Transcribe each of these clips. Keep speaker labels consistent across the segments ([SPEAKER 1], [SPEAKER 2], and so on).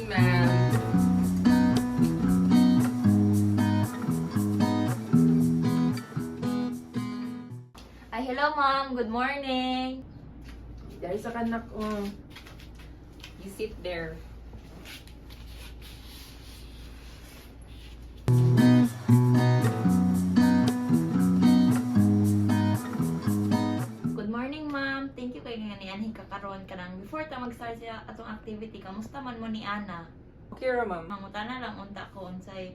[SPEAKER 1] ma'am.
[SPEAKER 2] Ay, hello ma'am. Good morning.
[SPEAKER 1] Dahil sa kanak, you sit there.
[SPEAKER 2] Good morning ma'am. Thank you kay nga ni Anhi kakaroon ka nang before ta mag-start sa atong activity. Kamusta man mo ni Ana?
[SPEAKER 1] Okay ra, ma'am.
[SPEAKER 2] Mangutana lang unta ko unsay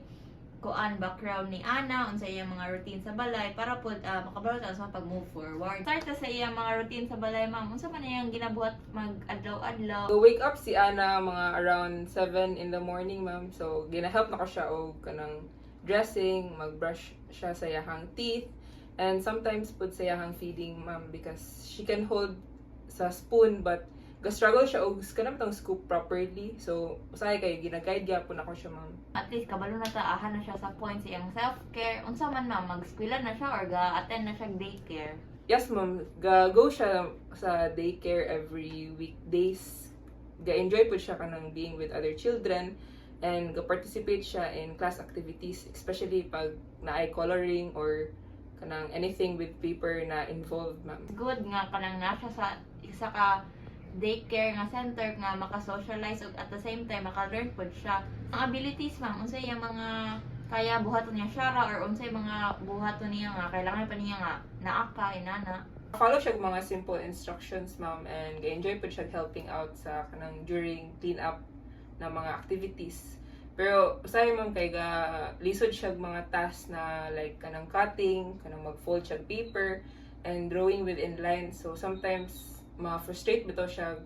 [SPEAKER 2] kuan background ni Ana, unsay iyang mga routine sa balay para pud makabalo ta sa pag-move forward. Start ta sa iyang mga routine sa balay ma'am. Unsa man iyang ginabuhat mag-adlaw-adlaw?
[SPEAKER 1] So, wake up si Ana mga around 7 in the morning, ma'am. So, gina-help na ko siya og kanang dressing, mag-brush siya sa iyahang teeth, and sometimes put sa iyahang feeding, ma'am, because she can hold sa spoon but ga-struggle siya og kanang tang scoop properly. So, usay kay gina-guide gyapon ako siya, ma'am.
[SPEAKER 2] At least kabalo na taahan na siya sa point sa iyang self-care. Unsa man ma'am, mag-eskwela na siya or ga-attend na siya daycare?
[SPEAKER 1] Yes, ma'am. Ga-go siya sa daycare every weekdays. Ga-enjoy po siya kanang being with other children and ga-participate siya in class activities, especially pag na-eye coloring or kanang anything with paper na involved, ma'am.
[SPEAKER 2] Good nga kanang nasa sa isa ka daycare nga center nga maka-socialize ug at the same time maka-learn pud siya. Ang abilities ma'am, unsay iyang mga kaya buhaton niya siya or unsay mga buhaton niya nga kailangan pa niya nga naa ka inana.
[SPEAKER 1] Follow siya mga simple instructions, ma'am, and ga-enjoy po siya helping out sa kanang during clean up na mga activities. Pero usahay, ma'am, kay ga lisod siya mga tasks na like kanang cutting, kanang mag-fold siya paper, and drawing within lines. So sometimes ma-frustrate bitaw siya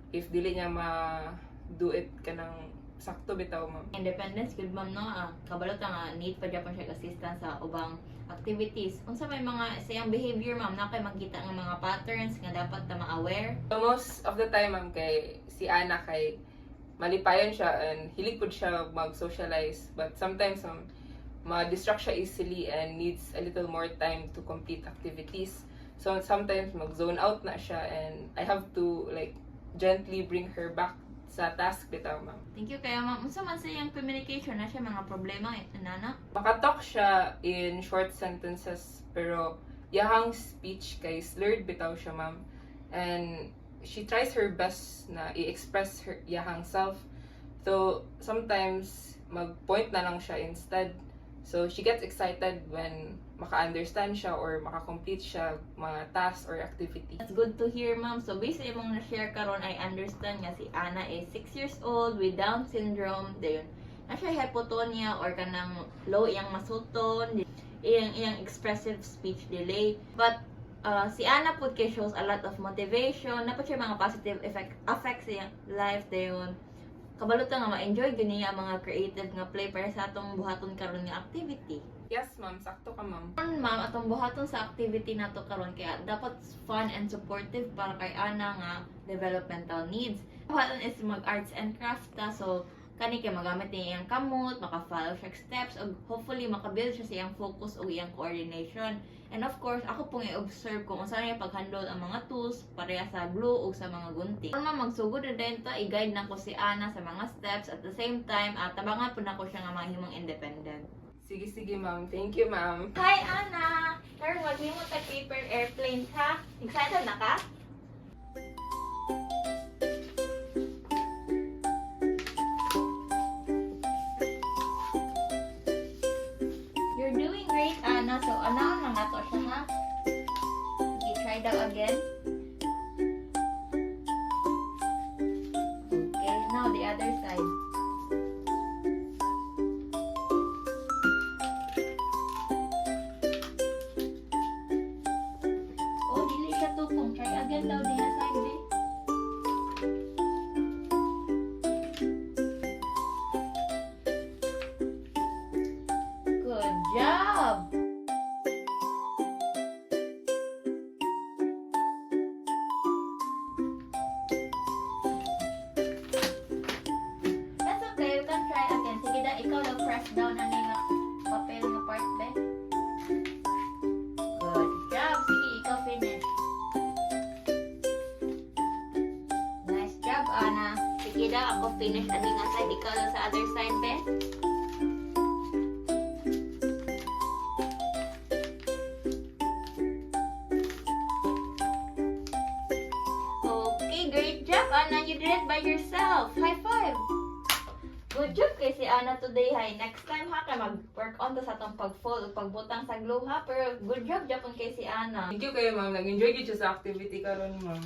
[SPEAKER 1] if dili niya ma-do it kanang sakto bitaw, ma'am.
[SPEAKER 2] Independence good ma'am no. Kabalo ta nga need pa gyapon siya assistance sa ubang activities. Unsa may mga sa iyang behavior ma'am na kay makita nga mga patterns nga dapat ta ma-aware?
[SPEAKER 1] So most of the time, ma'am, kay si Ana kay malipayon siya and hilig po siya mag-socialize, but sometimes ma-distract siya easily and needs a little more time to complete activities. So sometimes mag-zone out na siya and I have to like gently bring her back sa task bitaw, ma'am.
[SPEAKER 2] Thank you kaya ma'am. Unsa man sa iyang communication na siya mga problema inana?
[SPEAKER 1] Makatalk siya in short sentences pero yahang speech kay slurred bitaw siya, ma'am. And she tries her best na i-express her yahang self. So sometimes mag-point na lang siya instead. So she gets excited when maka-understand siya or maka-complete siya mga tasks or activity.
[SPEAKER 2] That's good to hear ma'am. So based sa imong na-share karon I understand nga si Ana is 6 years old with Down syndrome. Dayon na siya hypotonia or kanang low iyang masuton, iyang expressive speech delay. But si Ana pud kay shows a lot of motivation, na siya mga positive effects sa iyang life dayon. Kabalo ta nga ma-enjoy gani ang mga creative nga play para sa atong buhaton karon nga activity.
[SPEAKER 1] Yes, ma'am. Sakto ka, ma'am.
[SPEAKER 2] Ma'am, atong buhaton sa activity nato karon kaya dapat fun and supportive para kay Ana nga developmental needs. Buhaton is mag-arts and craft ta, so kani kay magamit niya iyang kamot, maka-follow siya steps, ug hopefully maka-build siya sa iyang focus ug iyang coordination. And of course, ako pong i-observe kung unsa niya pag-handle ang mga tools pareha sa glue ug sa mga gunting. Kung magsugod na din ta, i-guide na ko si Ana sa mga steps at the same time, tabangan po na ko siya nga mahimong independent.
[SPEAKER 1] Sige, ma'am. Thank you, ma'am.
[SPEAKER 2] Hi, Ana! Karon maghimo tag paper airplanes ha? Excited na ka? You're doing great, Ana. So, anaon na nato siya ha? Okay, try daw again. Okay, now the other side. Oh, dili siya tukong. Try again daw din na side eh. Good job! That's okay, you can try again. Sige da, ikaw daw press down na nga papel nga part be. Good job! Sige, ikaw finish. Nice job, Ana. Sige da, ako finish ani nga side, ikaw lang sa other side, be. Okay, great job, Ana. You did it by yourself. High five. Good job kay si Ana today, hay. Next time ha, kay mag-work on to sa atong pag-fold o pagbutang sa glue ha. Pero good job, Japon kay si Ana.
[SPEAKER 1] Thank you kayo, ma'am. Nag-enjoy gyud siya sa activity karon, ma'am.